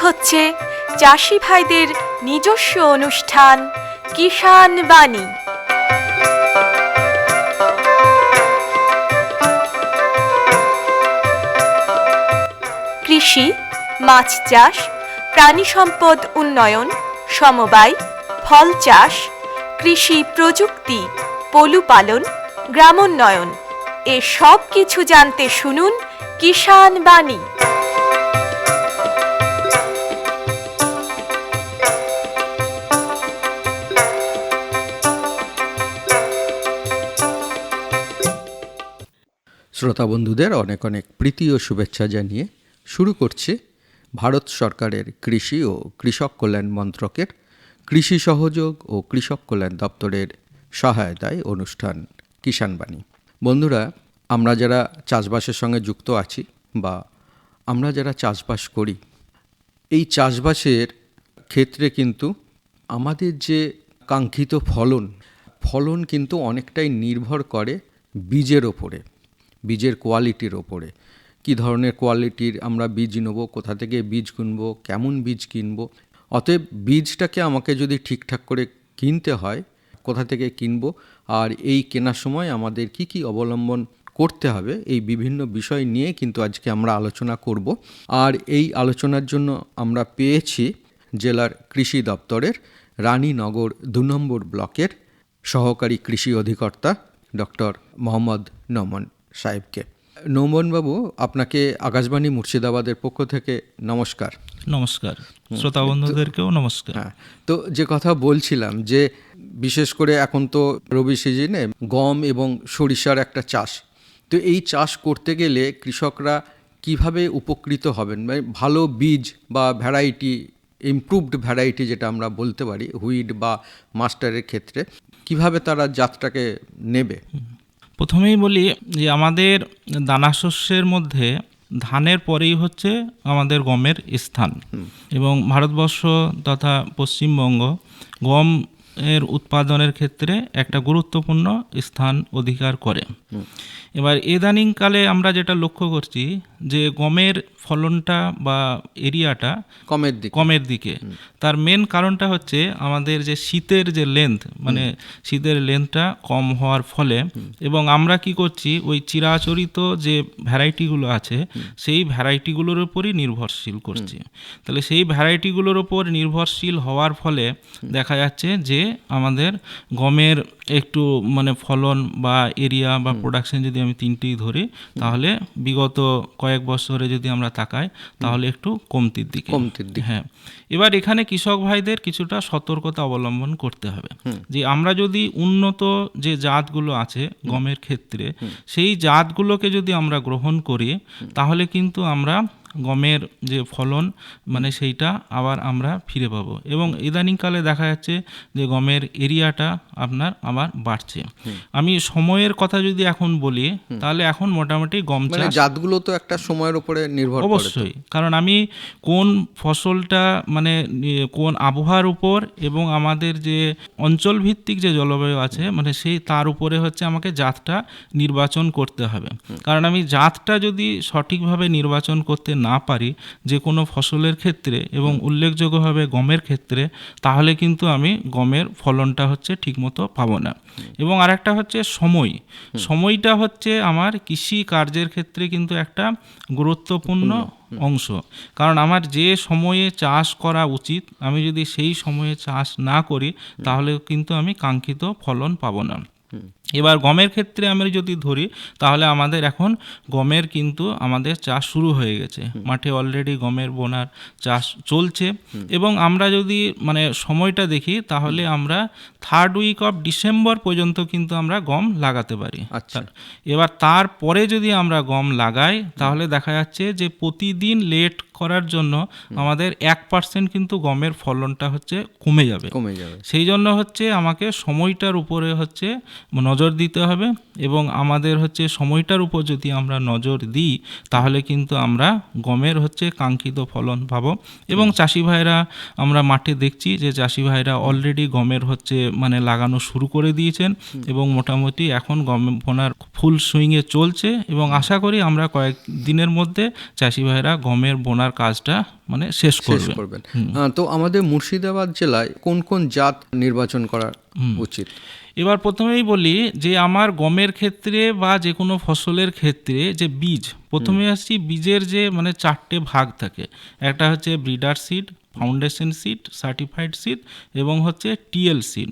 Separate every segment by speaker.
Speaker 1: হচ্ছে চাষি ভাইদের নিজস্ব অনুষ্ঠান কিষাণ বাণী। কৃষি, মাছ চাষ, প্রাণী সম্পদ উন্নয়ন, সমবায়, ফল চাষ, কৃষি প্রযুক্তি, পশুপালন, গ্রামোন্নয়ন এ সব কিছু জানতে শুনুন কিষাণ বাণী।
Speaker 2: শ্রোতা বন্ধুদের অনেক অনেক প্রীতি ও শুভেচ্ছা জানিয়ে শুরু করছে ভারত সরকারের কৃষি ও কৃষক কল্যাণ মন্ত্রকের কৃষি সহযোগ ও কৃষক কল্যাণ দপ্তরের সহায়তায় অনুষ্ঠান কিষাণ বাণী। বন্ধুরা, আমরা যারা চাষবাসের সঙ্গে যুক্ত আছি বা আমরা যারা চাষবাস করি, এই চাষবাসের ক্ষেত্রে কিন্তু আমাদের যে কাঙ্ক্ষিত ফলন কিন্তু অনেকটাই নির্ভর করে বীজের ওপরে, বীজের কোয়ালিটির ওপরে। কী ধরনের কোয়ালিটির আমরা বীজ নেব, কোথা থেকে বীজ কিনবো, কেমন বীজ কিনবো। অতএব বীজটাকে আমাকে যদি ঠিকঠাক করে কিনতে হয়, কোথা থেকে কিনবো আর এই কেনার সময় আমাদের কি কি অবলম্বন করতে হবে, এই বিভিন্ন বিষয় নিয়ে কিন্তু আজকে আমরা আলোচনা করব। আর এই আলোচনার জন্য আমরা পেয়েছি জেলার কৃষি দপ্তরের রানীনগর ২ নম্বর ব্লকের সহকারী কৃষি অধিকর্তা ডক্টর মোহাম্মদ নোমান সাহেবকে। নোমানবাবু, আপনাকে আকাশবাণী মুর্শিদাবাদের পক্ষ থেকে নমস্কার।
Speaker 3: নমস্কার, শ্রোতা বন্ধুদেরকেও নমস্কার।
Speaker 2: হ্যাঁ, তো যে কথা বলছিলাম যে বিশেষ করে এখন তো রবি সিজনে গম এবং সরিষার একটা চাষ, তো এই চাষ করতে গেলে কৃষকরা কিভাবে উপকৃত হবেন, মানে ভালো বীজ বা ভ্যারাইটি, ইমপ্রুভড ভ্যারাইটি যেটা আমরা বলতে পারি হুইট বা মাস্টারের ক্ষেত্রে, কিভাবে তারা জাতটাকে নেবে?
Speaker 3: প্রথমেই বলি যে আমাদের দানাশস্যের মধ্যে ধানের পরেই হচ্ছে আমাদের গমের স্থান, এবং ভারতবর্ষ তথা পশ্চিমবঙ্গ গম এর উৎপাদনের ক্ষেত্রে একটা গুরুত্বপূর্ণ স্থান অধিকার করে। এবার ইদানিংকালে আমরা যেটা লক্ষ্য করছি যে গমের ফলনটা বা এরিয়াটা কমের দিকে। তার মেন কারণটা হচ্ছে আমাদের যে শীতের যে লেন্থ, মানে শীতের লেন্থটা কম হওয়ার ফলে, এবং আমরা কি করছি ওই চিরাচরিত যে ভ্যারাইটিগুলো আছে সেই ভ্যারাইটিগুলোর উপরই নির্ভরশীল করছি। তাহলে সেই ভ্যারাইটিগুলোর উপর নির্ভরশীল হওয়ার ফলে দেখা যাচ্ছে যে আমাদের গমের একটু মানে ফলন বা এরিয়া বা প্রোডাকশন যদি আমি তিনটেই ধরি, তাহলে বিগত কয়েক বছরে যদি আমরা তাকাই তাহলে একটু কমতির দিকে। হ্যাঁ, এবার এখানে কৃষক ভাইদের কিছুটা সতর্কতা অবলম্বন করতে হবে যে আমরা যদি উন্নত যে জাতগুলো আছে গমের ক্ষেত্রে, সেই জাতগুলোকে যদি আমরা গ্রহণ করি তাহলে কিন্তু আমরা গমের যে ফলন মানে সেইটা আবার আমরা ফিরে পাবো। এবং ইদানিংকালে দেখা যাচ্ছে যে গমের এরিয়াটা আপনার আবার বাড়ছে। আমি সময়ের কথা যদি এখন বলি তাহলে এখন মোটামুটি গম চাষ
Speaker 2: জাতগুলো তো একটা সময়ের উপরে নির্ভর করে,
Speaker 3: অবশ্যই, কারণ আমি কোন ফসলটা মানে কোন আবহাওয়ার উপর এবং আমাদের যে অঞ্চল ভিত্তিক যে জলবায়ু আছে মানে সেই তার উপরে হচ্ছে আমাকে জাতটা নির্বাচন করতে হবে। কারণ আমি জাতটা যদি সঠিকভাবে নির্বাচন করতে না পারি যে কোনো ফসলের ক্ষেত্রে এবং উল্লেখযোগ্যভাবে গমের ক্ষেত্রে, তাহলে কিন্তু আমি গমের ফলনটা হচ্ছে ঠিকমতো পাবো না। এবং আরেকটা হচ্ছে সময়টা হচ্ছে আমার কৃষি কার্যের ক্ষেত্রে কিন্তু একটা গুরুত্বপূর্ণ অংশ। কারণ আমার যে সময়ে চাষ করা উচিত, আমি যদি সেই সময়ে চাষ না করি তাহলে কিন্তু আমি কাঙ্ক্ষিত ফলন পাবো না। এবার গমের ক্ষেত্রে আমি যদি ধরি তাহলে আমাদের এখন গমের কিন্তু আমাদের চাষ শুরু হয়ে গেছে, মাঠে অলরেডি গমের বোনার চাষ চলছে। এবং আমরা যদি মানে সময়টা দেখি তাহলে আমরা 3rd উইক অফ ডিসেম্বর পর্যন্ত কিন্তু আমরা গম লাগাতে পারি।
Speaker 2: আচ্ছা,
Speaker 3: এবার তারপরে যদি আমরা গম লাগাই তাহলে দেখা যাচ্ছে যে প্রতিদিন লেট করার জন্য আমাদের 1% কিন্তু গমের ফলনটা হচ্ছে কমে যাবে।
Speaker 2: কমে যাবে।
Speaker 3: সেই জন্য হচ্ছে আমাকে সময়টার উপরে হচ্ছে নজর নজর দিতে হবে এবং আমাদের হচ্ছে সময়টার উপর যদি আমরা নজর দিই তাহলে কিন্তু আমরা গমের হচ্ছে কাঙ্ক্ষিত ফলন পাবো। এবং চাষি ভাইরা আমরা মাঠে দেখছি যে চাষি ভাইরা অলরেডি গমের হচ্ছে মানে লাগানো শুরু করে দিয়েছেন এবং মোটামুটি এখন গম বোনার ফুল সুইংয়ে চলছে এবং আশা করি আমরা কয়েক দিনের মধ্যে চাষি ভাইরা গমের বোনার কাজটা মানে শেষ করবেন।
Speaker 2: তো আমাদের মুর্শিদাবাদ জেলায় কোন কোন জাত নির্বাচন করা উচিত?
Speaker 3: এবার প্রথমেই বলি যে আমার গমের ক্ষেত্রে বা যে কোনো ফসলের ক্ষেত্রে যে বীজ, প্রথমে আসছি বীজের যে মানে 4টে ভাগ থাকে। একটা হচ্ছে breeder seed, foundation seed, certified seed এবং হচ্ছে টিএল সিড।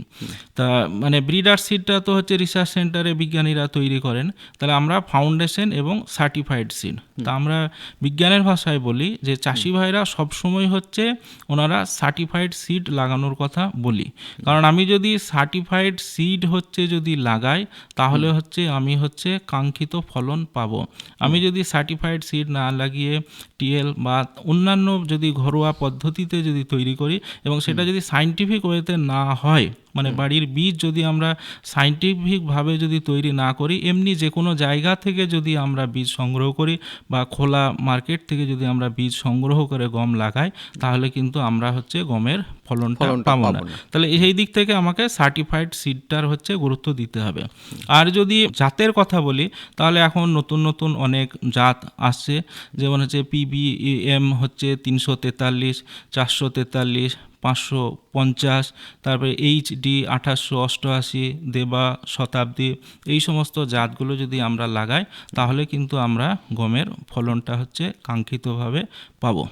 Speaker 3: তা মানে ব্রিডার সিডটা তো হচ্ছে রিসার্চ সেন্টারে বিজ্ঞানীরা তৈরি করেন, তাহলে আমরা ফাউন্ডেশন এবং সার্টিফাইড সিড। তা আমরা বিজ্ঞানের ভাষায় বলি যে চাষি ভাইরা সবসময় হচ্ছে ওনারা সার্টিফাইড সিড লাগানোর কথা বলি, কারণ আমি যদি সার্টিফাইড সিড হচ্ছে যদি লাগাই তাহলে হচ্ছে আমি হচ্ছে কাঙ্ক্ষিত ফলন পাবো। আমি যদি সার্টিফাইড সিড না লাগিয়ে টিএল বা অন্যান্য যদি ঘরোয়া পদ্ধতিতে যদি তৈরি করি এবং সেটা যদি সায়েন্টিফিক ওয়েতে না হয়, মানে বাড়ির বীজ যদি আমরা সায়েন্টিফিকভাবে যদি তৈরি না করি, এমনি যে কোনো জায়গা থেকে যদি আমরা বীজ সংগ্রহ করি বা খোলা মার্কেট থেকে যদি আমরা বীজ সংগ্রহ করে গম লাগাই তাহলে কিন্তু আমরা হচ্ছে গমের ফলনটা পাবো না। তাহলে এই দিক থেকে আমাকে সার্টিফাইড সিডটার হচ্ছে গুরুত্ব দিতে হবে। আর যদি জাতের কথা বলি তাহলে এখন নতুন নতুন অনেক জাত আসছে, যেমন হচ্ছে PBM হচ্ছে 343, 443, 550, তারপরে HD 2888, দেবা, শতাব্দী, এই সমস্ত জাতগুলো যদি আমরা লাগাই তাহলে কিন্তু আমরা গমের ফলনটা হচ্ছে কাঙ্ক্ষিতভাবে পাবো।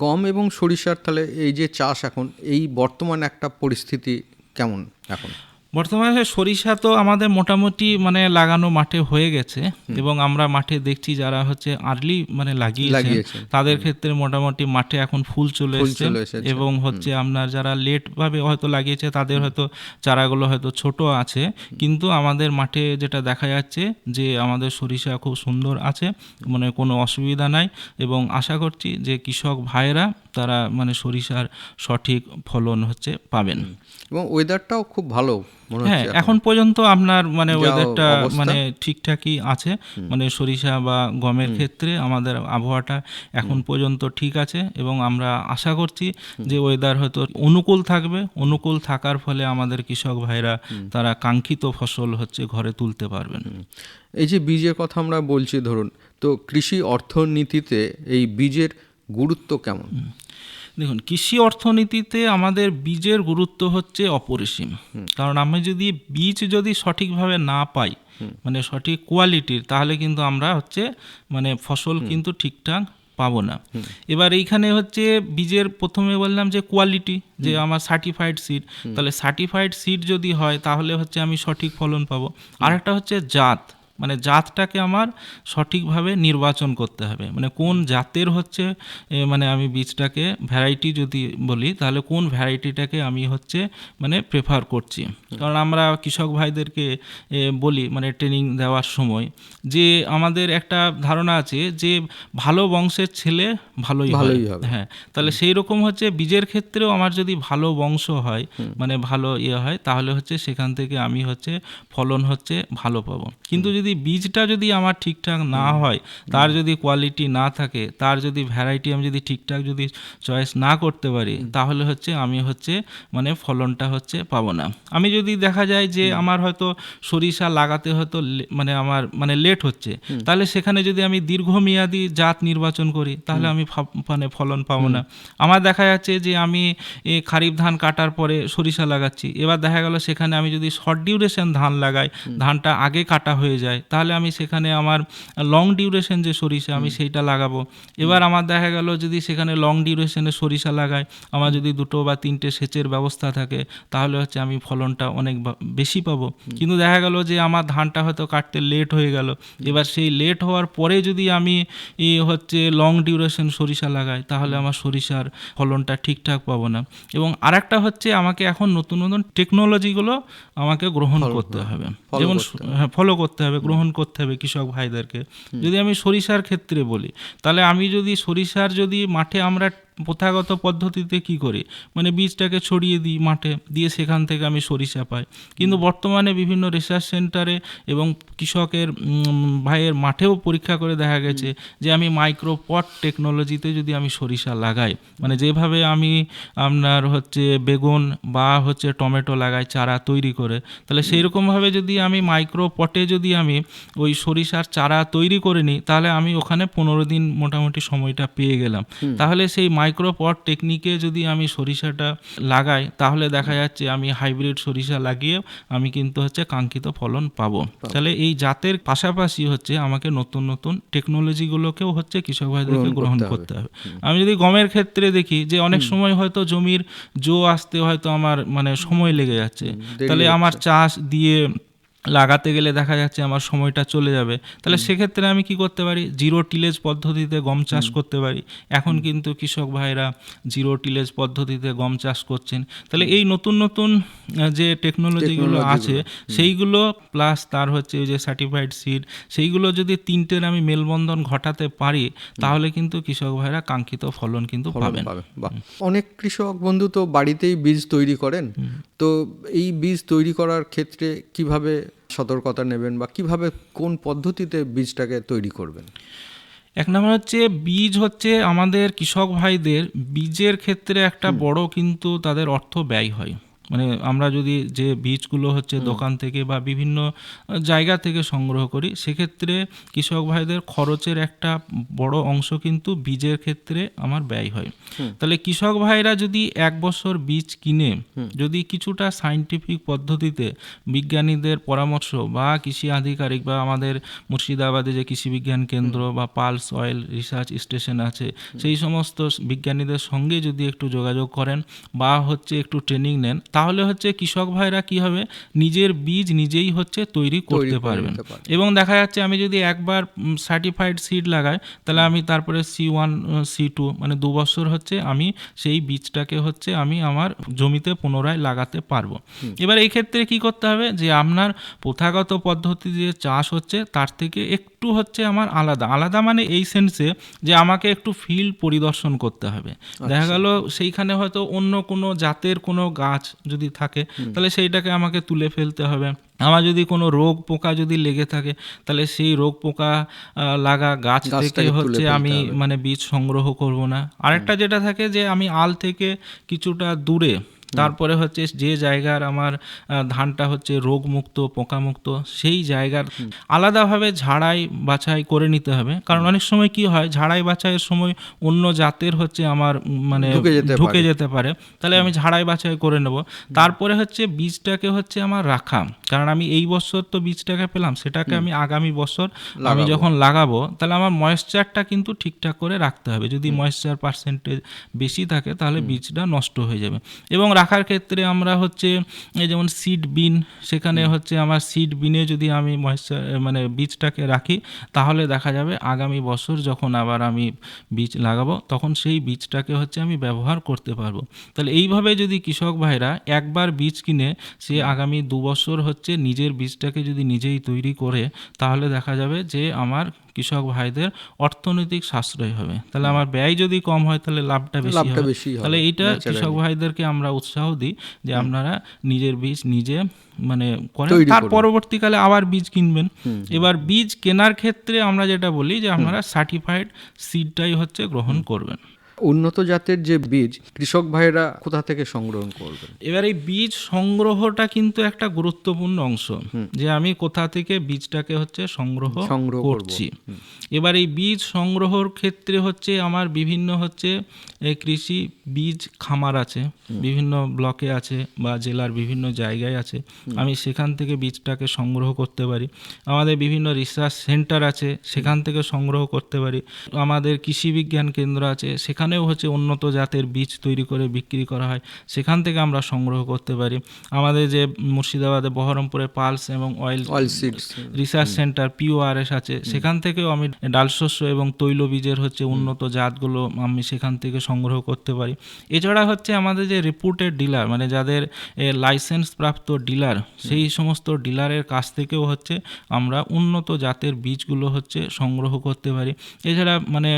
Speaker 2: গম এবং সরিষার তাহলে এই যে চাষ এখন এই বর্তমান একটা পরিস্থিতি কেমন এখন?
Speaker 3: বর্তমানে সরিষা তো আমাদের মোটামুটি মানে লাগানো মাঠে হয়ে গেছে এবং আমরা মাঠে দেখছি যারা হচ্ছে আর্লি মানে লাগিয়েছেন তাদের ক্ষেত্রে মোটামুটি মাঠে এখন ফুল চলে এসেছে এবং হচ্ছে আপনার যারা লেট ভাবে হয়তো লাগিয়েছে তাদের হয়তো চারাগুলো হয়তো ছোট আছে, কিন্তু আমাদের মাঠে যেটা দেখা যাচ্ছে যে আমাদের সরিষা খুব সুন্দর আছে, মানে কোনো অসুবিধা নাই এবং আশা করছি যে কৃষক ভাইয়েরা তারা মানে সরিষার সঠিক ফলন হচ্ছে পাবেন।
Speaker 2: এবং ওয়েদারটাও খুব ভালো মনে হচ্ছে।
Speaker 3: হ্যাঁ, এখন পর্যন্ত আপনার মানে ওয়েদারটা মানে ঠিকঠাকই আছে, মানে সরিষা বা গমের ক্ষেত্রে আমাদের আবহাওয়াটা এখন পর্যন্ত ঠিক আছে এবং আমরা আশা করছি যে ওয়েদার হয়তো অনুকূল থাকবে। অনুকূল থাকার ফলে আমাদের কৃষক ভাইরা তারা কাঙ্ক্ষিত ফসল হচ্ছে ঘরে তুলতে পারবেন।
Speaker 2: এই যে বীজের কথা আমরা বলছি, ধরুন তো কৃষি অর্থনীতিতে এই বীজের গুরুত্ব কেমন?
Speaker 3: দেখুন, কৃষি অর্থনীতিতে আমাদের বীজের গুরুত্ব হচ্ছে অপরিসীম, কারণ আমি যদি বীজ যদি সঠিকভাবে না পাই মানে সঠিক কোয়ালিটির, তাহলে কিন্তু আমরা হচ্ছে মানে ফসল কিন্তু ঠিকঠাক পাবো না। এবার এইখানে হচ্ছে বীজের প্রথমে বললাম যে কোয়ালিটি, যে আমার সার্টিফাইড সিড, তাহলে সার্টিফাইড সিড যদি হয় তাহলে হচ্ছে আমি সঠিক ফলন পাবো। আরেকটা হচ্ছে জাত, মানে জাতটাকে আমার সঠিকভাবে নির্বাচন করতে হবে, মানে কোন জাতের হচ্ছে মানে আমি বীজটাকে ভ্যারাইটি যদি বলি তাহলে কোন ভ্যারাইটিটাকে আমি হচ্ছে মানে প্রেফার করছি। কারণ আমরা কৃষক ভাইদেরকে বলি মানে ট্রেনিং দেওয়ার সময় যে আমাদের একটা ধারণা আছে যে ভালো বংশের ছেলে ভালোই হবে। হ্যাঁ, তাহলে সেই রকম হচ্ছে বীজের ক্ষেত্রেও আমার যদি ভালো বংশ হয় মানে ভালো হয় তাহলে হচ্ছে সেখান থেকে আমি হচ্ছে ফলন হচ্ছে ভালো পাবো। কিন্তু যদি বীজটা যদি আমার ঠিকঠাক না হয়, তার যদি কোয়ালিটি না থাকে, তার যদি ভ্যারাইটি আমি যদি ঠিকঠাক যদি চয়েস না করতে পারি তাহলে হচ্ছে আমি হচ্ছে মানে ফলনটা হচ্ছে পাবো না। আমি যদি দেখা যায় যে আমার হয়তো সরিষা লাগাতে হয়তো মানে আমার মানে লেট হচ্ছে, তাহলে সেখানে যদি আমি দীর্ঘমেয়াদী জাত নির্বাচন করি তাহলে আমি মানে ফলন পাবো না। আমার দেখা যাচ্ছে যে আমি খারিফ ধান কাটার পরে সরিষা লাগাচ্ছি, এবার দেখা গেল সেখানে আমি যদি শর্ট ডিউরেশন ধান লাগাই, ধানটা আগে কাটা হয়ে যায়, তাহলে আমি সেখানে আমার লং ডিউরেশন যে সরিষা আমি সেইটা লাগাবো। এবার আমার দেখা গেল যদি সেখানে লং ডিউরেশনের সরিষা লাগাই, আমার যদি 2 বা 3টে সেচের ব্যবস্থা থাকে তাহলে হচ্ছে আমি ফলনটা অনেক বেশি পাবো। কিন্তু দেখা গেল যে আমার ধানটা হয়তো কাটতে লেট হয়ে গেল, এবার সেই লেট হওয়ার পরে যদি আমি হচ্ছে লং ডিউরেশন সরিষা লাগাই তাহলে আমার সরিষার ফলনটা ঠিকঠাক পাবো না। এবং আরেকটা হচ্ছে আমাকে এখন নতুন নতুন টেকনোলজিগুলো আমাকে গ্রহণ করতে হবে, যেমন ফলো করতে হবে, গ্রহণ করতে হবে কৃষক ভাইদেরকে। যদি আমি সরিষার ক্ষেত্রে বলি তাহলে আমি যদি সরিষার যদি মাঠে আমরা প্রথাগত পদ্ধতিতে কি করি, মানে বীজটাকে ছড়িয়ে দিই মাঠে, দিয়ে সেখান থেকে আমি সরিষা পাই। কিন্তু বর্তমানে বিভিন্ন রিসার্চ সেন্টারে এবং কৃষকের ভাইয়ের মাঠেও পরীক্ষা করে দেখা গেছে যে আমি মাইক্রোপট টেকনোলজিতে যদি আমি সরিষা লাগাই, মানে যেভাবে আমি আপনার হচ্ছে বেগুন বা হচ্ছে টমেটো লাগাই চারা তৈরি করে, তাহলে সেইরকমভাবে যদি আমি মাইক্রোপটে যদি আমি ওই সরিষার চারা তৈরি করে নিই, তাহলে আমি ওখানে 15 দিন মোটামুটি সময়টা পেয়ে গেলাম। তাহলে সেই মাইক্রোপট টেকনিকে যদি আমি সরিষাটা লাগাই, তাহলে দেখা যাচ্ছে আমি হাইব্রিড সরিষা লাগিয়ে আমি কিন্তু হচ্ছে কাঙ্ক্ষিত ফলন পাবো। তাহলে এই জাতের পাশাপাশি হচ্ছে আমাকে নতুন নতুন টেকনোলজিগুলোকেও হচ্ছে কৃষক ভাইদেরকে গ্রহণ করতে হবে। আমি যদি গমের ক্ষেত্রে দেখি যে অনেক সময় হয়তো জমির জো আসতে হয়তো আমার মানে সময় লেগে যাচ্ছে, তাহলে আমার চাষ দিয়ে লাগাতে গেলে দেখা যাচ্ছে আমার সময়টা চলে যাবে। তাহলে সেক্ষেত্রে আমি কি করতে পারি, জিরো টিলেজ পদ্ধতিতে গম চাষ করতে পারি। এখন কিন্তু কৃষক ভাইরা জিরো টিলেজ পদ্ধতিতে গম চাষ করছেন। তাহলে এই নতুন নতুন যে টেকনোলজিগুলো আছে সেইগুলো প্লাস তার হচ্ছে ওই যে সার্টিফাইড সিড, সেইগুলো যদি তিনটের আমি মেলবন্ধন ঘটাতে পারি, তাহলে কিন্তু কৃষক ভাইরা কাঙ্ক্ষিত ফলন কিন্তু পাবেন।
Speaker 2: অনেক কৃষক বন্ধু তো বাড়িতেই বীজ তৈরি করেন, তো এই বীজ তৈরি করার ক্ষেত্রে কিভাবে সতর্কতা নেবেন বা কিভাবে কোন পদ্ধতিতে বীজটাকে তৈরি করবেন?
Speaker 3: এক নম্বর হচ্ছে বীজ হচ্ছে আমাদের কৃষক ভাইদের বীজের ক্ষেত্রে একটা বড় কিন্তু তাদের অর্থ ব্যয় হয়। মানে আমরা যদি যে বীজগুলো হচ্ছে দোকান থেকে বা বিভিন্ন জায়গা থেকে সংগ্রহ করি, সেক্ষেত্রে কৃষক ভাইদের খরচের একটা বড় অংশ কিন্তু বীজের ক্ষেত্রে আমার ব্যয় হয়। তাহলে কৃষক ভাইরা যদি 1 বছর বীজ কিনে যদি কিছুটা সায়েন্টিফিক পদ্ধতিতে বিজ্ঞানীদের পরামর্শ বা কৃষি আধিকারিক বা আমাদের মুর্শিদাবাদে যে কৃষি বিজ্ঞান কেন্দ্র বা পালস অয়েল রিসার্চ স্টেশন আছে, সেই সমস্ত বিজ্ঞানীদের সঙ্গে যদি একটু যোগাযোগ করেন বা হচ্ছে একটু ট্রেনিং নেন, তাহলে হচ্ছে কৃষক ভাইরা কি হবে, নিজের বীজ নিজেই হচ্ছে তৈরি করতে পারবেন। এবং দেখা যাচ্ছে আমি যদি একবার সার্টিফাইড সিড লাগাই, তাহলে আমি তারপরে C1 C2 মানে 2 বছর হচ্ছে আমি সেই বীজটাকে হচ্ছে আমি আমার জমিতে পুনরায় লাগাতে পারবো। এবার এই ক্ষেত্রে কি করতে হবে, যে আপনার প্রথাগত পদ্ধতি যে চাষ হচ্ছে তার থেকে একটু হচ্ছে আমার আলাদা মানে এই সেন্সে যে আমাকে একটু ফিল্ড পরিদর্শন করতে হবে। দেখা গেল সেইখানে হয়তো অন্য কোনো জাতের কোনো গাছ যদি থাকে, তাহলে সেইটাকে আমাকে তুলে ফেলতে হবে। আমার যদি কোনো রোগ পোকা যদি লেগে থাকে, তাহলে সেই রোগ পোকা লাগা গাছ থেকে হচ্ছে আমি মানে বীজ সংগ্রহ করব না। আরেকটা যেটা থাকে যে আমি আল থেকে কিছুটা দূরে তারপরে হচ্ছে যে জায়গার আমার ধানটা হচ্ছে রোগমুক্ত পোকামুক্ত, সেই জায়গার আলাদাভাবে ঝাড়াই বাছাই করে নিতে হবে। কারণ অনেক সময় কি হয়, ঝাড়াই বাছাইয়ের সময় অন্য জাতের হচ্ছে আমার মানে ঢুকে যেতে পারে, তাহলে আমি ঝাড়াই বাছাই করে নেব। তারপরে হচ্ছে বীজটাকে হচ্ছে আমার রাখা, কারণ আমি এই বছর তো বীজটাকে পেলাম, সেটাকে আমি আগামী বছর আমি যখন লাগাবো, তাহলে আমার ময়েশ্চারটা কিন্তু ঠিকঠাক করে রাখতে হবে। যদি ময়েশ্চার পার্সেন্টেজ বেশি থাকে, তাহলে বীজটা নষ্ট হয়ে যাবে। এবং রাখার ক্ষেত্রে আমরা হচ্ছে এই যেমন সিড বিন, সেখানে হচ্ছে আমার সিড বিনে যদি আমি ময়েশ্চার মানে বীজটাকে রাখি, তাহলে দেখা যাবে আগামী বছর যখন আবার আমি বীজ লাগাবো, তখন সেই বীজটাকে হচ্ছে আমি ব্যবহার করতে পারবো। তাহলে এইভাবে যদি কৃষক ভাইরা একবার বীজ কিনে সে আগামী 2 বছর হচ্ছে নিজের বীজটাকে যদি নিজেই তৈরি করে, তাহলে দেখা যাবে যে আমার কৃষক ভাইদের অর্থনৈতিক সাশ্রয় হবে। তাহলে আমার ব্যয় যদি কম হয়, তাহলে লাভটা বেশি হবে। তাহলে এইটা কৃষক ভাইদেরকে আমরা উৎসাহ দিই যে আপনারা নিজের বীজ নিজে মানে করেন, তার পরবর্তীকালে আবার বীজ কিনবেন। এবার বীজ কেনার ক্ষেত্রে আমরা যেটা বলি যে আপনারা সার্টিফাইড সিডটাই হচ্ছে গ্রহণ করবেন।
Speaker 2: উন্নত জাতের যে বীজ কৃষক ভাইরা কোথা থেকে সংগ্রহ করবেন?
Speaker 3: এবার এই বীজ সংগ্রহটা কিন্তু একটা গুরুত্বপূর্ণ অংশ, যে আমি কোথা থেকে বীজটাকে হচ্ছে সংগ্রহ করছি। এবার এই বীজ সংগ্রহের ক্ষেত্রে হচ্ছে আমার বিভিন্ন হচ্ছে কৃষি বীজ খামার আছে, বিভিন্ন ব্লকে আছে বা জেলার বিভিন্ন জায়গায় আছে, আমি সেখান থেকে বীজটাকে সংগ্রহ করতে পারি। আমাদের বিভিন্ন রিসার্চ সেন্টার আছে, সেখান থেকে সংগ্রহ করতে পারি। আমাদের কৃষি বিজ্ঞান কেন্দ্র আছে, সেখানেও হচ্ছে উন্নত জাতের বীজ তৈরি করে বিক্রি করা হয়, সেখান থেকে আমরা সংগ্রহ করতে পারি। আমাদের যে মুর্শিদাবাদে বহরমপুরে পালস এবং oil seeds research centre PORS আছে, সেখান থেকেও আমি ডাল শস্য এবং তৈল বীজের হচ্ছে উন্নত জাতগুলো আমি সেখান থেকে সংগ্রহ করতে পারি। এছাড়া হচ্ছে আমাদের যে রেপুটেড ডিলার, মানে যাদের লাইসেন্স প্রাপ্ত ডিলার, সেই সমস্ত ডিলারের কাছ থেকেও হচ্ছে আমরা উন্নত জাতের বীজগুলো হচ্ছে সংগ্রহ করতে পারি। এছাড়া মানে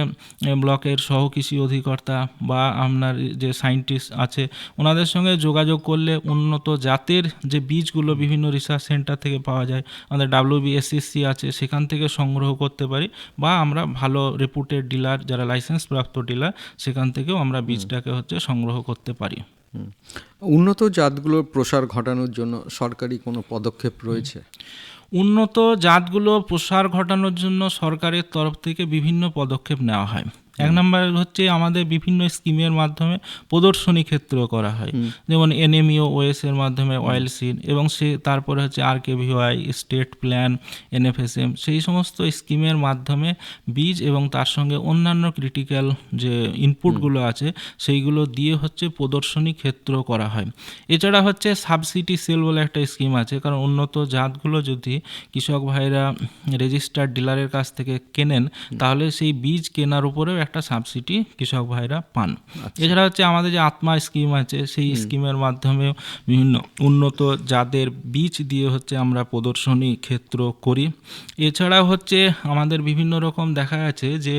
Speaker 3: ব্লকের সহ কৃষি অধিকারী অধিকর্তা বা আপনার যে সায়েন্টিস্ট আছে ওনাদের সঙ্গে যোগাযোগ করলে উন্নত জাতের যে বীজগুলো বিভিন্ন রিসার্চ সেন্টার থেকে পাওয়া যায়, আমাদের WBSCC আছে, সেখান থেকে সংগ্রহ করতে পারি, বা আমরা ভালো রেপুটেড ডিলার যারা লাইসেন্স প্রাপ্ত ডিলার সেখান থেকেও আমরা বীজটাকে সংগ্রহ করতে পারি।
Speaker 2: উন্নত জাতগুলোর প্রসার ঘটানোর জন্য সরকারি কোনো পদক্ষেপ রয়েছে?
Speaker 3: উন্নত জাতগুলো প্রসার ঘটানোর জন্য সরকারের তরফ থেকে বিভিন্ন পদক্ষেপ নেওয়া হয়। এক নম্বর হচ্ছে আমাদের বিভিন্ন স্কিমের মাধ্যমে প্রদর্শনী ক্ষেত্র করা হয়, যেমন NMEO-OS এর মাধ্যমে অয়েল সিড, এবং তারপরে হচ্ছে RKVY, স্টেট প্ল্যান, NFSM, সেই সমস্ত স্কিমের মাধ্যমে বীজ এবং তার সঙ্গে অন্যান্য ক্রিটিক্যাল যে ইনপুটগুলো আছে সেইগুলো দিয়ে প্রদর্শনী ক্ষেত্র করা হয়। এছাড়া সাবসিডি সেল বলে একটা স্কিম আছে, কারণ উন্নত জাতগুলো যদি কৃষক ভাইরা রেজিস্টার্ড ডিলারের কাছ থেকে কেনেন তাহলে সেই বীজ কেনার উপরেও একটা সাবসিডি কৃষক ভাইরা পান। এছাড়া আমাদের যে আত্মা স্কিম আছে সেই স্কিমের মাধ্যমে বিভিন্ন উন্নত জাতের বীজ দিয়ে আমরা প্রদর্শনী ক্ষেত্র করি। এছাড়া আমাদের বিভিন্ন রকম দেখা যাচ্ছে যে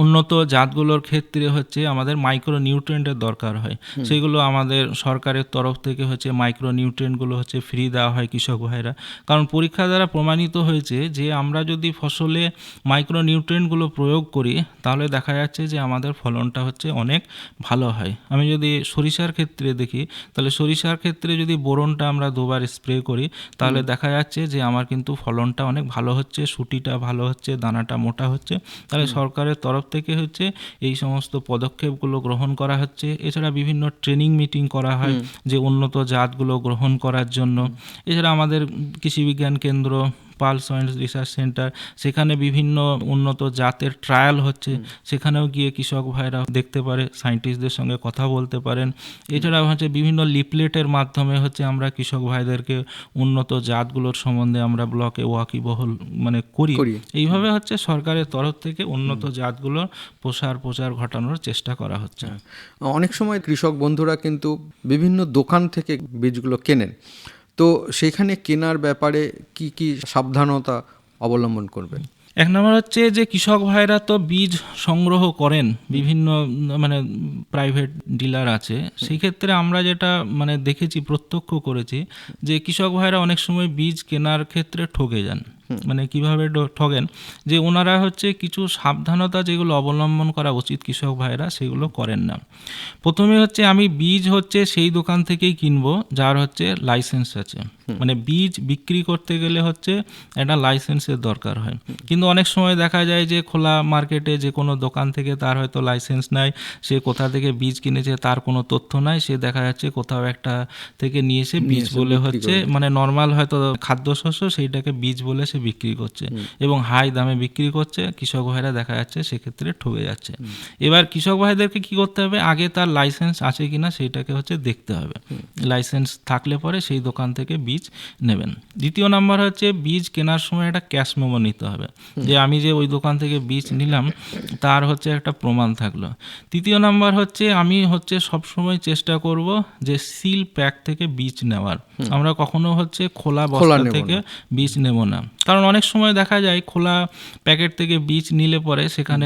Speaker 3: উন্নত জাতগুলোর ক্ষেত্রে আমাদের মাইক্রো নিউট্রিয়েন্টের দরকার হয়, সেগুলো আমাদের সরকারের তরফ থেকে মাইক্রো নিউট্রিয়েন্টগুলো ফ্রি দেওয়া হয় কৃষক ভাইরা। কারণ পরীক্ষা দ্বারা প্রমাণিত হয়েছে যে আমরা যদি ফসলে মাইক্রো নিউট্রিয়েন্টগুলো প্রয়োগ করি তাহলে দেখা যাচ্ছে যে আমাদের ফলনটা অনেক ভালো হয়। আমি যদি সরিষার ক্ষেত্রে দেখি তাহলে সরিষার ক্ষেত্রে যদি বোরনটা আমরা 2বার স্প্রে করি তাহলে দেখা যাচ্ছে যে আমার কিন্তু ফলনটা অনেক ভালো হচ্ছে, সুটিটা ভালো হচ্ছে, দানাটা মোটা হচ্ছে। তাহলে সরকারের তরফ থেকে এই সমস্ত পদক্ষেপগুলো গ্রহণ করা হচ্ছে। এছাড়া বিভিন্ন ট্রেনিং মিটিং করা হয় যে উন্নত জাতগুলো গ্রহণ করার জন্য। এছাড়া আমাদের কৃষি বিজ্ঞান কেন্দ্র, পাল সায়েন্স রিসার্চ সেন্টার, সেখানে বিভিন্ন উন্নত জাতের ট্রায়াল হচ্ছে, সেখানেও গিয়ে কৃষক ভাইরা দেখতে পারে, সায়েন্টিস্টদের সঙ্গে কথা বলতে পারেন। এছাড়া বিভিন্ন লিফলেটের মাধ্যমে আমরা কৃষক ভাইদেরকে উন্নত জাতগুলোর সম্বন্ধে আমরা ব্লকে ওয়াকিবহল করি। এইভাবে সরকারের তরফ থেকে উন্নত জাতগুলোর প্রচার ঘটানোর চেষ্টা করা হচ্ছে।
Speaker 2: অনেক সময় কৃষক বন্ধুরা কিন্তু বিভিন্ন দোকান থেকে বীজগুলো কেনেন, তো সেখানে কেনার ব্যাপারে কি কি সাবধানতা অবলম্বন করবেন?
Speaker 3: এক নম্বর যে কৃষক ভাইরা তো বীজ সংগ্রহ করেন, বিভিন্ন প্রাইভেট ডিলার আছে, সেই ক্ষেত্রে আমরা যেটা দেখেছি, প্রত্যক্ষ করেছি যে কৃষক ভাইরা অনেক সময় বীজ কেনার ক্ষেত্রে ঠকে যান। কিভাবে ঠগেন, যে ওনারা কিছু সাবধানতা যেগুলো অবলম্বন করা উচিত কৃষক ভাইরা সেগুলো করেন না। প্রথমে আমি বীজ সেই দোকান থেকেই কিনবো যার লাইসেন্স আছে। বীজ বিক্রি করতে গেলে একটা লাইসেন্সের দরকার হয়, কিন্তু অনেক সময় দেখা যায় যে খোলা মার্কেটে যে কোনো দোকান থেকে তার হয়তো লাইসেন্স নাই, সে কোথা থেকে বীজ কিনেছে তার কোনো তথ্য নাই, সে দেখা যাচ্ছে কোথাও একটা থেকে নিয়ে এসে বীজ বলে নর্মাল হয়তো খাদ্যশস্য সেইটাকে বীজ বলে সে বিক্রি করছে এবং হাই দামে বিক্রি করছে। কৃষক ভাইরা দেখা যাচ্ছে সেক্ষেত্রে ঠকে যাচ্ছে। এবার কৃষক ভাইদেরকে কি করতে হবে, আগে তার লাইসেন্স আছে কিনা সেইটাকে দেখতে হবে। লাইসেন্স থাকলে পরে সেই দোকান থেকে বীজ নেবেন। দ্বিতীয় নাম্বার বীজ কেনার সময় একটা ক্যাশ মেমো নিতে হবে, যে আমি যে ওই দোকান থেকে বীজ নিলাম তার একটা প্রমাণ থাকলো। তৃতীয় নাম্বার আমি সবসময় চেষ্টা করব যে সিল প্যাক থেকে বীজ নেওয়ার। আমরা কখনো খোলা বস্তা থেকে বীজ নেব না, কারণ অনেক সময় দেখা যায় খোলা প্যাকেট থেকে বীজ নিলে পরে সেখানে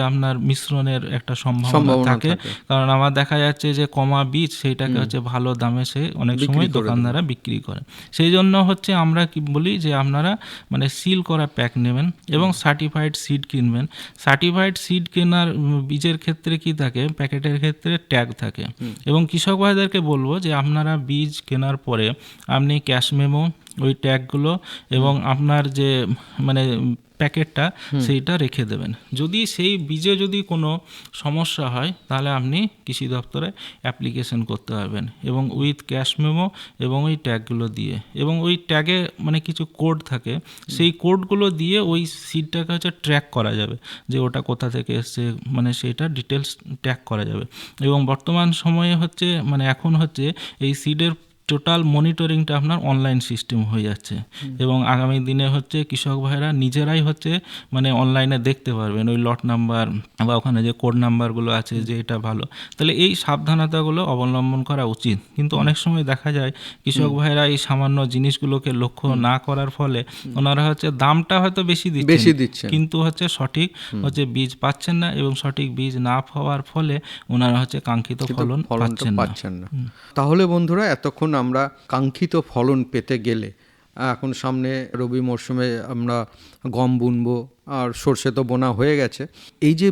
Speaker 3: আপনার মিশ্রণের একটা সম্ভাবনা থাকে। কারণ আমার দেখা যাচ্ছে যে কমা বীজ সেইটাকে ভালো দামে সে অনেক সময় দোকানদাররা বিক্রি করে। সেই জন্য আমরা কি বলি যে আপনারা সিল করা প্যাক নেবেন এবং সার্টিফাইড সিড কিনবেন। সার্টিফাইড সিড কেনার বীজের ক্ষেত্রে কি থাকে, প্যাকেটের ক্ষেত্রে ট্যাগ থাকে, এবং কৃষক ভাইদেরকে বলবো যে আপনারা বীজ কেনার পরে আপনি ক্যাশ মেমো, ওই ট্যাগগুলো এবং আপনার যে প্যাকেটটা সেইটা রেখে দেবেন। যদি সেই বীজে যদি কোনো সমস্যা হয় তাহলে আপনি কৃষি দপ্তরে অ্যাপ্লিকেশন করতে পারবেন, এবং উইথ ক্যাশ মেমো এবং ওই ট্যাগগুলো দিয়ে, এবং ওই ট্যাগে কিছু কোড থাকে, সেই কোডগুলো দিয়ে ওই সিডটাকে ট্র্যাক করা যাবে যে ওটা কোথা থেকে এসছে, সেইটা ডিটেলস ট্র্যাক করা যাবে। এবং বর্তমান সময়ে এখন এই সিডের টোটাল মনিটরিংটা আপনার অনলাইন সিস্টেম হয়ে যাচ্ছে এবং আগামী দিনে হচ্ছে কৃষক ভাইরা নিজেরাই হচ্ছে মানে অনলাইনে দেখতে পারবেন ওই লট নাম্বার বা ওখানে যে কোড নাম্বারগুলো আছে যে এটা ভালো, তাহলে এই সাবধানতাগুলো অবলম্বন করা উচিত। কিন্তু অনেক সময় দেখা যায় কৃষক ভাইরা এই সামান্য জিনিসগুলোকে লক্ষ্য না করার ফলে ওনারা হচ্ছে দামটা হয়তো বেশি দিচ্ছেন কিন্তু হচ্ছে সঠিক হচ্ছে বীজ পাচ্ছেন না এবং সঠিক বীজ না পাওয়ার ফলে ওনারা হচ্ছে কাঙ্ক্ষিত ফলন পাচ্ছেন না।
Speaker 2: তাহলে বন্ধুরা, এতক্ষণ আমরা কাঙ্ক্ষিত ফলন পেতে গেলে এখন সামনে রবি মরশুমে আমরা গম বুনবো আর সর্ষে তো বোনা হয়ে গেছে, এই যে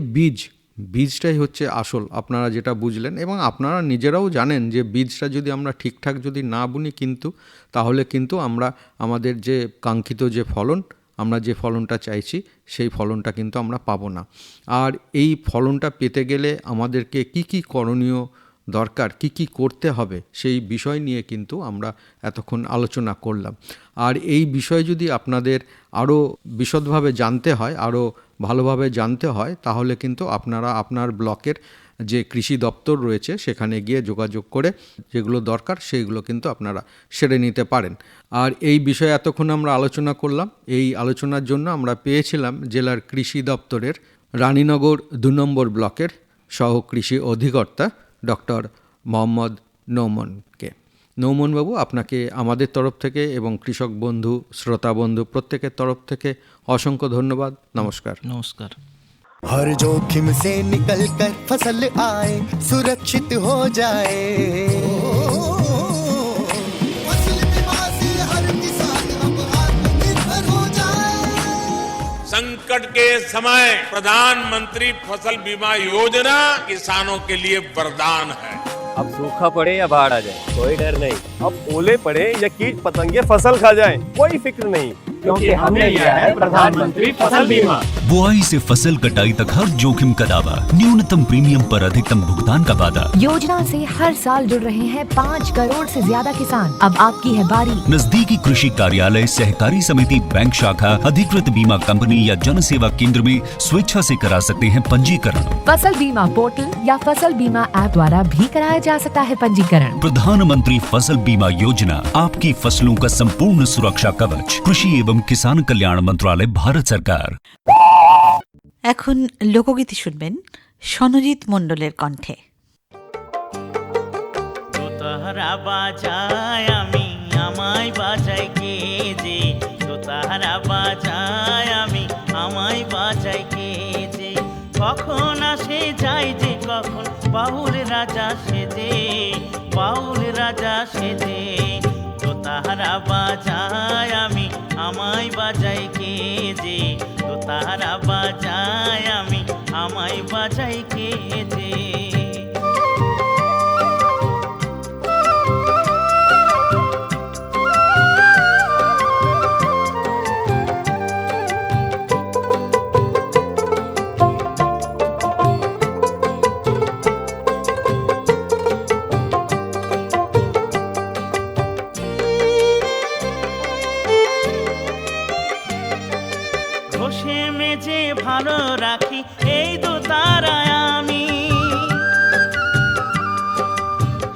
Speaker 2: বীজটাই হচ্ছে আসল, আপনারা যেটা বুঝলেন এবং আপনারা নিজেরাও জানেন যে বীজটা যদি আমরা ঠিকঠাক যদি না বুনি কিন্তু তাহলে কিন্তু আমরা আমাদের যে কাঙ্ক্ষিত যে ফলন, আমরা যে ফলনটা চাইছি সেই ফলনটা কিন্তু আমরা পাবো না। আর এই ফলনটা পেতে গেলে আমাদেরকে কি করণীয় দরকার, কি করতে হবে সেই বিষয় নিয়ে কিন্তু আমরা এতক্ষণ আলোচনা করলাম। আর এই বিষয় যদি আপনাদের আরও বিশদভাবে জানতে হয়, আরও ভালোভাবে জানতে হয়, তাহলে কিন্তু আপনারা আপনার ব্লকের যে কৃষি দপ্তর রয়েছে সেখানে গিয়ে যোগাযোগ করে যেগুলো দরকার সেইগুলো কিন্তু আপনারা সেরে নিতে পারেন। আর এই বিষয়ে এতক্ষণ আমরা আলোচনা করলাম। এই আলোচনার জন্য আমরা পেয়েছিলাম জেলার কৃষি দপ্তরের রানীনগর 2 নম্বর ব্লকের সহ কৃষি অধিকর্তা ডক্টর মোহাম্মদ নৌমনকে। নৌমনবাবু, আপনাকে আমাদের তরফ থেকে এবং কৃষক বন্ধু, শ্রোতা বন্ধু প্রত্যেকের তরফ থেকে অসংখ্য ধন্যবাদ। নমস্কার।
Speaker 3: নমস্কার।
Speaker 4: हर जोखिम से निकल कर फसल आए, सुरक्षित हो जाए। फसल बीमा से हर किसान अब आत्मनिर्भर हो जाए।
Speaker 5: संकट के समय प्रधानमंत्री फसल बीमा योजना किसानों के लिए वरदान है।
Speaker 6: अब सूखा पड़े या बाढ़ आ जाए कोई डर नहीं, अब ओले पड़े या कीट पतंगे फसल खा जाए कोई फिक्र नहीं, क्योंकि हमने लिया है प्रधानमंत्री फसल बीमा।
Speaker 7: बुआई से फसल कटाई तक हर जोखिम का दावा, न्यूनतम प्रीमियम पर अधिकतम भुगतान का वादा।
Speaker 8: योजना से हर साल जुड़ रहे हैं 5 करोड़ से ज्यादा किसान। अब आपकी है बारी।
Speaker 7: नजदीकी कृषि कार्यालय, सहकारी समिति, बैंक शाखा, अधिकृत बीमा कंपनी या जन सेवा केंद्र में स्वेच्छा से करा सकते हैं पंजीकरण।
Speaker 8: फसल बीमा पोर्टल या फसल बीमा ऐप द्वारा भी कराया जा सकता है पंजीकरण।
Speaker 7: प्रधानमंत्री फसल बीमा योजना, आपकी फसलों का संपूर्ण सुरक्षा कवच। कृषि एवं किसान कल्याण मंत्रालय, भारत सरकार।
Speaker 9: এখন লোকগীতি শুনবেন সনজিৎ মণ্ডলের কণ্ঠে।
Speaker 10: তাহারা বাজায় আমি আমায় বাজাই কে যে, তাহারা বাজায় আমি আমায় বাজাই কে যে, কখন আসে যায় যে কখন বাউল রাজা সেজে, বাউল রাজা সেজে। তো তাহারা বাজায় আমি আমায় বাজাই কে যে, তো তাহারা বাজায় আমি আমায় বাজাই কে যে। ঘষে মেজে ভালো রাখি এই দু তারায় আমি,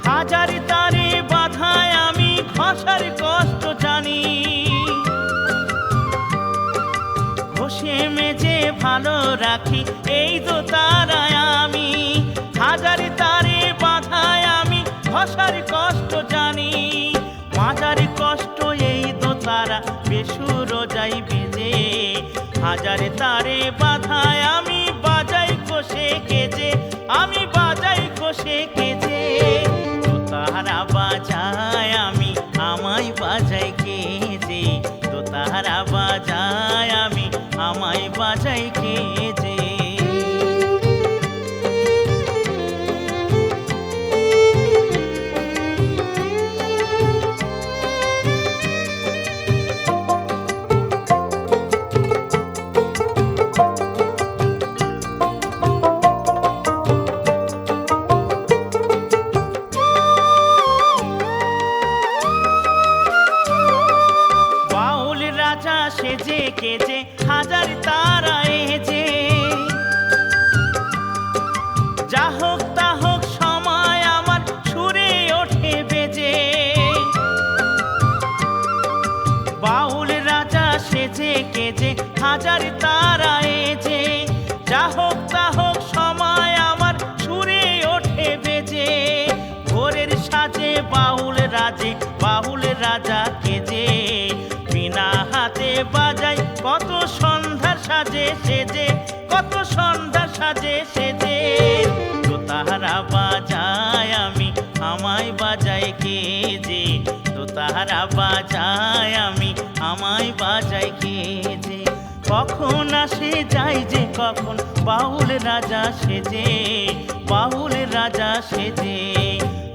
Speaker 10: হাজারি তারে বাধায় আমি ঘষার কষ্ট জানি। ঘষে মেজে ভালো রাখি এই দু তারায় আমি, হাজারি তারে বাধায় আমি ঘষার কষ্ট জানি। মাঝারি কষ্ট এই দু তারা বেসুর যাই বেজে, হাজারে তারে বাধায় আমি বাজাই কষে কেজে, আমি বাজাই কষে কেজে। তো তাহারা বাজায় আমি আমায় বাজাই কেজে, তো তাহারা বাজায় আমি আমায় বাজাই কেজে। সেজে কেজে হাজার তারা এজে, বাজা কেজে, বিনা হাতে বাজাই কত সন্ধ্যার সাজে সেজে, কত সন্ধ্যার সাজে সেজে। তো তাহারা বাজায় আমি, আমায় বাজায় কে যে, তো তাহারা বাজায় আমি, আমায় বাজায় কে যে। কখন আসে যাই যে কখন বাউল রাজা সেজে, বাউল রাজা সেজে।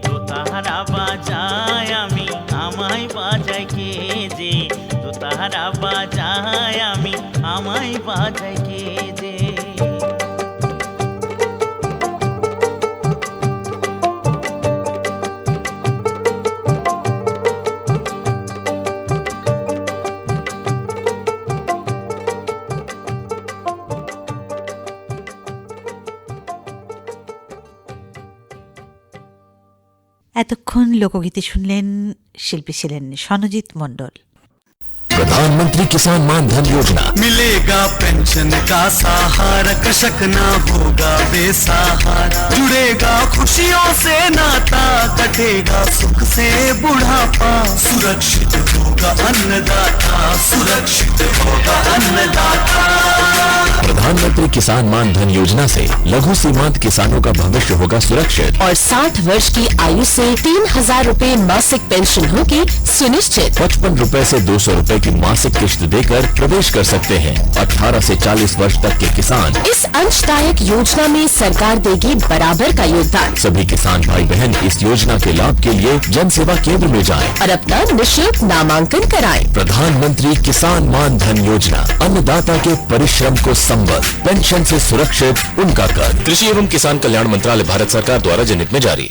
Speaker 10: তো তাহারা বাজায় আমি, আমায় বাজায় কে যে, তো তাহারা বাজায় আমি, আমায় বাজায় কে যে।
Speaker 9: এতক্ষণ লোকগীতি শুনলেন, শিল্পী ছিলেন সনজিৎ মণ্ডল।
Speaker 11: प्रधानमंत्री किसान मान धन योजना,
Speaker 12: मिलेगा पेंशन का सहारा, कृषक ना होगा बेसहारा, जुड़ेगा खुशियों से नाता, कटेगा सुख से बुढ़ापा, सुरक्षित होगा अन्नदाता, सुरक्षित होगा अन्नदाता।
Speaker 11: प्रधानमंत्री किसान मान धन योजना से लघु सीमांत किसानों का भविष्य होगा सुरक्षित
Speaker 13: और 60 वर्ष की आयु से 3000 रूपए मासिक पेंशन होगी सुनिश्चित।
Speaker 11: 55 रूपए से 200 रूपए की मासिक किश्त देकर प्रवेश कर सकते हैं। 18 से 40 वर्ष तक के किसान
Speaker 13: इस अंशदायक योजना में सरकार देगी बराबर का योगदान।
Speaker 11: सभी किसान भाई बहन इस योजना के लाभ के लिए जन सेवा केंद्र में जाएं
Speaker 13: और अपना निःशुल्क नामांकन कराएं।
Speaker 11: प्रधानमंत्री किसान मान धन योजना, अन्नदाता के परिश्रम को संबल, पेंशन से सुरक्षित उनका कर। कृषि एवं किसान कल्याण मंत्रालय, भारत सरकार द्वारा जनहित में जारी।